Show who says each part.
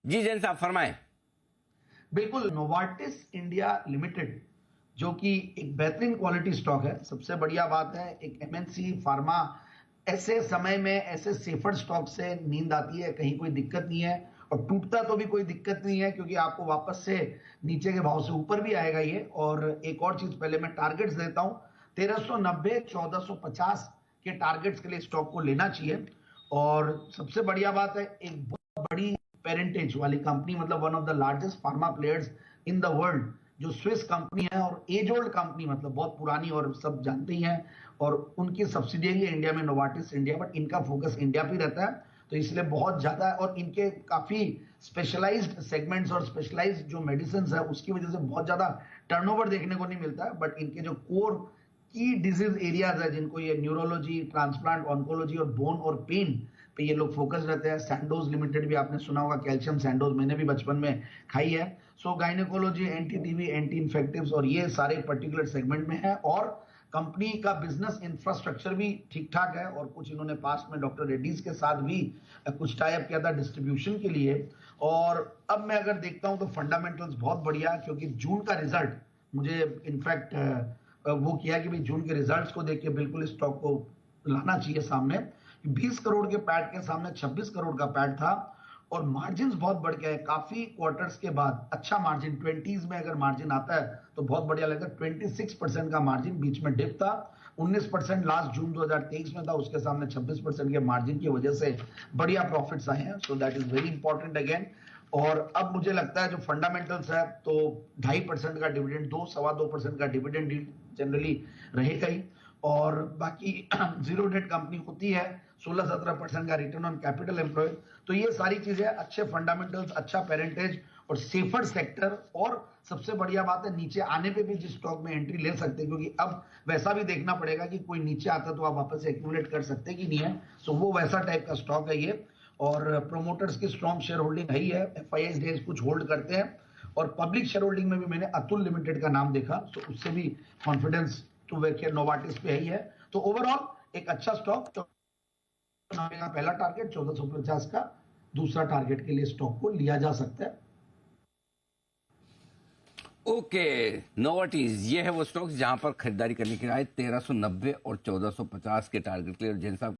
Speaker 1: जी जैन साहब फरमाएं।
Speaker 2: बिल्कुल, Novartis India limited जो कि एक बेहतरीन क्वालिटी स्टॉक है। सबसे बढ़िया बात है, एक एमएनसी फार्मा ऐसे समय में ऐसे सेफर स्टॉक से नींद आती है, कहीं कोई दिक्कत नहीं है और टूटता तो भी कोई दिक्कत नहीं है क्योंकि आपको वापस से नीचे के भाव से ऊपर भी आएगा ये। और एक और चीज, पहले मैं टारगेट्स देता हूं। 1390 1450 के टारगेट्स के लिए स्टॉक को लेना चाहिए। और सबसे बढ़िया बात है, एक बहुत बड़ी पेरेंटेज वाली कंपनी, मतलब one of the largest pharma players in the world, जो स्विस कंपनी है और एज ओल्ड कंपनी, मतलब बहुत पुरानी और सब जानते ही हैं। और उनकी सब्सिडियरी है इंडिया में, नोवार्टिस इंडिया, बट इनका फोकस इंडिया पे रहता है तो इसलिए बहुत ज्यादा है। और इनके काफी स्पेशलाइज्ड सेगमेंट्स और स्पेशलाइज्ड जो मेडिसिन है उसकी वजह से बहुत ज्यादा टर्नओवर देखने को नहीं मिलता है। बट इनके जो कोर की डिजीज एरियाज है, जिनको ये न्यूरोलॉजी, ट्रांसप्लांट, ऑन्कोलॉजी और बोन और पेन पे ये लोग फोकस रहते हैं। सैंडोज लिमिटेड भी आपने सुना होगा, कैल्शियम सैंडोज, मैंने भी बचपन में खाई है। सो गायनेकोलॉजी, एंटी टीबी, एंटी इन्फेक्टिव्स और ये सारे पर्टिकुलर सेगमेंट में है। और कंपनी का बिजनेस इंफ्रास्ट्रक्चर भी ठीक ठाक है। और कुछ इन्होंने पास्ट में डॉक्टर रेड्डीज के साथ भी कुछ टाइप किया था डिस्ट्रीब्यूशन के लिए। और अब मैं अगर देखता हूं तो फंडामेंटल्स बहुत बढ़िया, क्योंकि जून का रिजल्ट मुझे इनफैक्ट वो किया कि भाई जून के रिजल्ट्स को देख के बिल्कुल इस स्टॉक को लाना चाहिए सामने। 20 करोड़ के पैड के सामने 26 करोड़ का पैड था और मार्जिन बहुत बढ़ गया है काफी क्वार्टर्स के बाद। अच्छा मार्जिन 20s में अगर मार्जिन आता है तो बहुत बढ़िया लगता है। 26% का मार्जिन, बीच में डिप था, 19% लास्ट जून 2023 में था, उसके सामने 26% के मार्जिन की वजह से बढ़िया प्रॉफिट्स आए हैं। So that is very important again. और अब मुझे लगता है जो फंडामेंटल्स है तो 2.5% का डिविडेंड, 2-2.25% का डिविडेंड जनरली रहेगा ही। और बाकी जीरो डेट कंपनी होती है, 16-17% का रिटर्न ऑन कैपिटल एम्प्लॉयड। तो ये सारी चीजें, अच्छे फंडामेंटल्स, अच्छा पेरेंटेज और सेफर सेक्टर। और सबसे बढ़िया बात है, नीचे आने पे भी जिस स्टॉक में एंट्री ले सकते हैं, क्योंकि अब वैसा भी देखना पड़ेगा कि कोई नीचे आता तो आप वापस से एक्यूमुलेट कर सकते कि नहीं है। सो वो वैसा टाइप का स्टॉक है ये। और प्रोमोटर्स की स्ट्रॉन्ग शेयर होल्डिंग है ही है, एफआईआई कुछ होल्ड करते हैं। और पब्लिक शेयर होल्डिंग में भी मैंने अतुल लिमिटेड का नाम देखा, तो उससे भी कॉन्फिडेंस टू वेकेयर नोवार्टिस पे ही है। तो ओवरऑल एक अच्छा स्टॉक। का पहला टारगेट 1450 का, दूसरा टारगेट के लिए स्टॉक को लिया जा सकता है।
Speaker 1: ओके, नोवार्टिस ये है वो स्टॉक्स जहां पर खरीदारी करने की राय 1390 और 1450 के टारगेट के लिए। जैन साहब